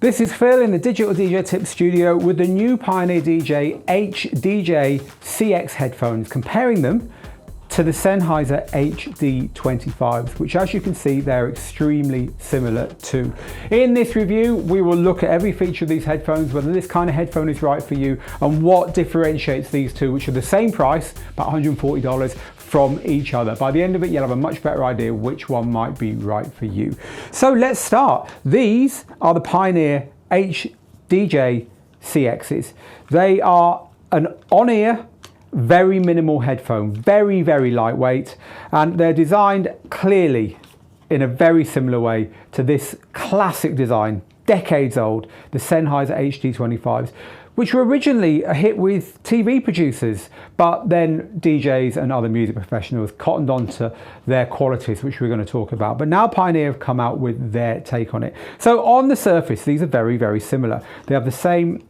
This is Phil in the Digital DJ Tip Studio with the new Pioneer DJ HDJ-CX headphones, comparing them to the Sennheiser HD25s, which as you can see, they're extremely similar to. In this review, we will look at every feature of these headphones, whether this kind of headphone is right for you, and what differentiates these two, which are the same price, about $140, from each other. By the end of it, you'll have a much better idea which one might be right for you. So let's start. These are the Pioneer HDJ-CXs. They are an on-ear, very minimal headphone, very, very lightweight, and they're designed clearly in a very similar way to this classic design, decades old, the Sennheiser HD25s, which were originally a hit with TV producers, but then DJs and other music professionals cottoned onto their qualities, which we're going to talk about. But now Pioneer have come out with their take on it. So on the surface, these are very, very similar. They have the same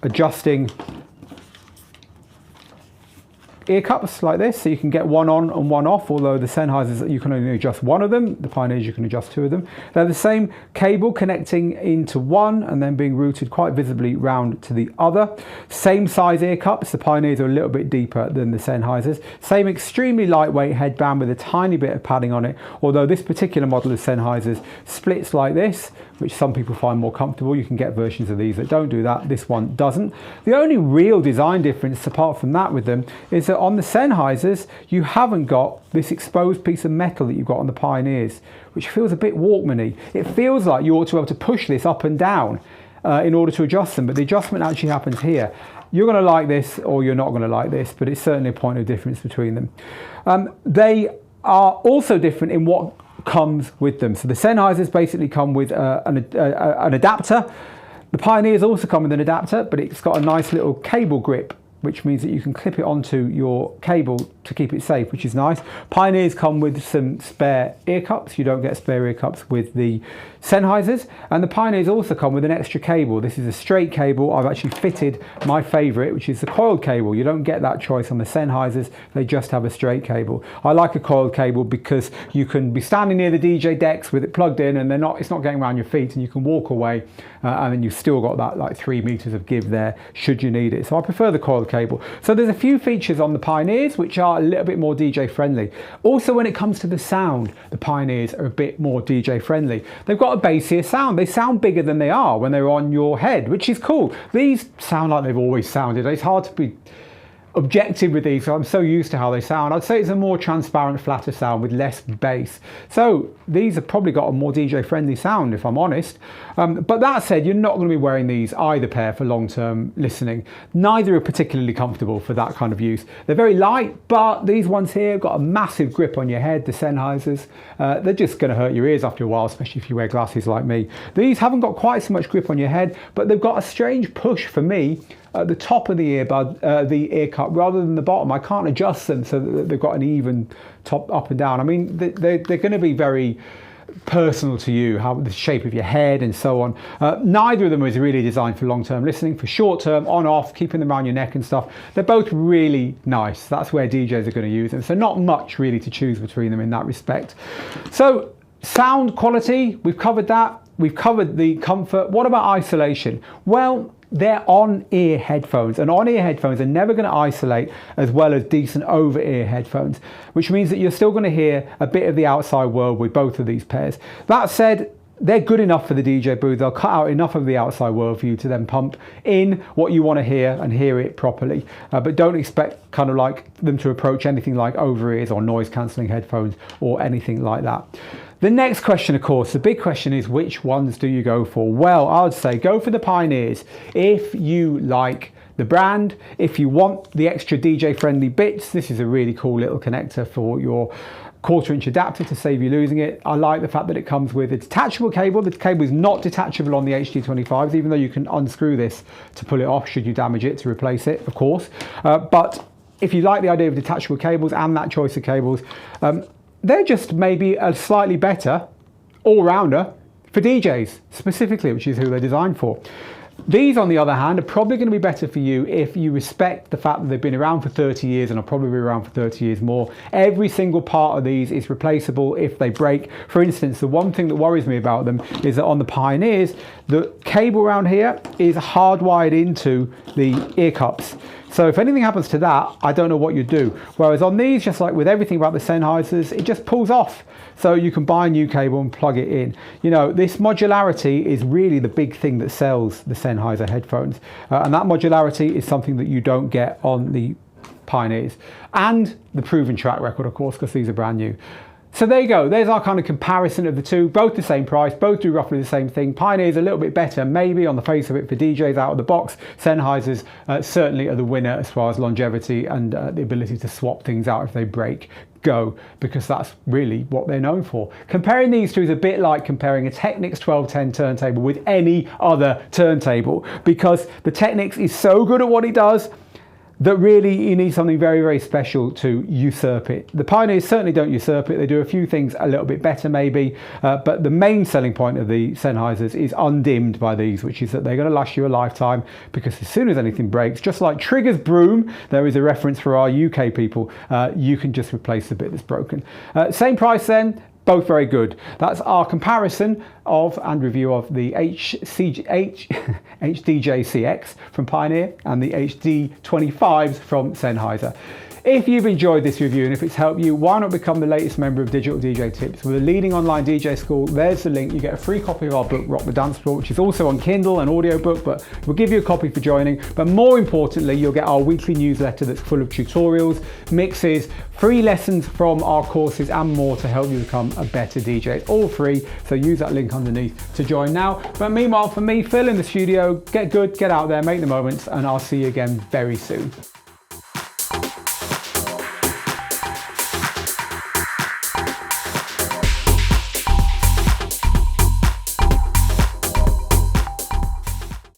adjusting ear cups like this, so you can get one on and one off, although the Sennheisers, you can only adjust one of them. The Pioneers, you can adjust two of them. They're the same cable connecting into one and then being routed quite visibly round to the other. Same size ear cups. The Pioneers are a little bit deeper than the Sennheisers. Same extremely lightweight headband with a tiny bit of padding on it, although this particular model of Sennheisers splits like this, which some people find more comfortable. You can get versions of these that don't do that. This one doesn't. The only real design difference apart from that with them is that on the Sennheisers, you haven't got this exposed piece of metal that you've got on the Pioneers, which feels a bit Walkman-y. It feels like you ought to be able to push this up and down in order to adjust them, but the adjustment actually happens here. You're going to like this or you're not going to like this, but it's certainly a point of difference between them. They are also different in what comes with them. So the Sennheisers basically come with an adapter. The Pioneers also come with an adapter, but it's got a nice little cable grip, which means that you can clip it onto your cable to keep it safe, which is nice. Pioneers come with some spare ear cups. You don't get spare ear cups with the Sennheisers. And the Pioneers also come with an extra cable. This is a straight cable. I've actually fitted my favorite, which is the coiled cable. You don't get that choice on the Sennheisers. They just have a straight cable. I like a coiled cable because you can be standing near the DJ decks with it plugged in and it's not getting around your feet, and you can walk away and then you've still got that like 3 meters of give there should you need it. So I prefer the coiled cable. So there's a few features on the Pioneers which are a little bit more DJ friendly. Also, when it comes to the sound, the Pioneers are a bit more DJ friendly. They've got a bassier sound. They sound bigger than they are when they're on your head, which is cool. These sound like they've always sounded. It's hard to be objective with these, so I'm so used to how they sound. I'd say it's a more transparent, flatter sound with less bass. So these have probably got a more DJ friendly sound, if I'm honest. But that said, you're not going to be wearing these either pair for long-term listening. Neither are particularly comfortable for that kind of use. They're very light, but these ones here have got a massive grip on your head, the Sennheisers. They're just going to hurt your ears after a while, especially if you wear glasses like me. These haven't got quite so much grip on your head, but they've got a strange push for me at the top of the earbud, the ear cup, rather than the bottom. I can't adjust them so that they've got an even top up and down. I mean, they're going to be very personal to you, how the shape of your head and so on. Neither of them is really designed for long-term listening. For short-term, on-off, keeping them around your neck and stuff, they're both really nice. That's where DJs are going to use them. So not much really to choose between them in that respect. So sound quality, we've covered that. We've covered the comfort. What about isolation? Well, they're on-ear headphones, and on-ear headphones are never going to isolate as well as decent over-ear headphones, which means that you're still going to hear a bit of the outside world with both of these pairs. That said, they're good enough for the DJ booth. They'll cut out enough of the outside world for you to then pump in what you want to hear and hear it properly. But don't expect kind of like them to approach anything like over-ears or noise-cancelling headphones or anything like that. The next question, of course, the big question is, which ones do you go for? Well, I would say go for the Pioneers if you like the brand. If you want the extra DJ friendly bits, this is a really cool little connector for your 1/4-inch adapter to save you losing it. I like the fact that it comes with a detachable cable. The cable is not detachable on the HD25s, even though you can unscrew this to pull it off should you damage it to replace it, of course. But if you like the idea of detachable cables and that choice of cables, they're just maybe a slightly better all-rounder for DJs specifically, which is who they're designed for. These, on the other hand, are probably going to be better for you if you respect the fact that they've been around for 30 years and will probably be around for 30 years more. Every single part of these is replaceable if they break. For instance, the one thing that worries me about them is that on the Pioneers, the cable around here is hardwired into the ear cups. So if anything happens to that, I don't know what you do. Whereas on these, just like with everything about the Sennheisers, it just pulls off. So you can buy a new cable and plug it in. You know, this modularity is really the big thing that sells the Sennheiser headphones. And that modularity is something that you don't get on the Pioneers. And the proven track record, of course, because these are brand new. So there you go, there's our kind of comparison of the two, both the same price, both do roughly the same thing. Pioneer's a little bit better, maybe on the face of it for DJs out of the box. Sennheisers certainly are the winner as far as longevity and the ability to swap things out if they break go, because that's really what they're known for. Comparing these two is a bit like comparing a Technics 1210 turntable with any other turntable, because the Technics is so good at what it does that really you need something very, very special to usurp it. The Pioneers certainly don't usurp it. They do a few things a little bit better maybe, but the main selling point of the Sennheisers is undimmed by these, which is that they're going to last you a lifetime, because as soon as anything breaks, just like Trigger's broom, there is a reference for our UK people, you can just replace the bit that's broken. Same price then, both very good. That's our comparison of and review of the HDJ-CX from Pioneer and the HD25s from Sennheiser. If you've enjoyed this review and if it's helped you, why not become the latest member of Digital DJ Tips? We're a leading online DJ school. There's the link. You get a free copy of our book, Rock the Dance Floor, which is also on Kindle and audiobook, but we'll give you a copy for joining. But more importantly, you'll get our weekly newsletter that's full of tutorials, mixes, free lessons from our courses and more to help you become a better DJ. It's all free, so use that link underneath to join now. But meanwhile, for me, Phil in the studio, get good, get out there, make the moments, and I'll see you again very soon.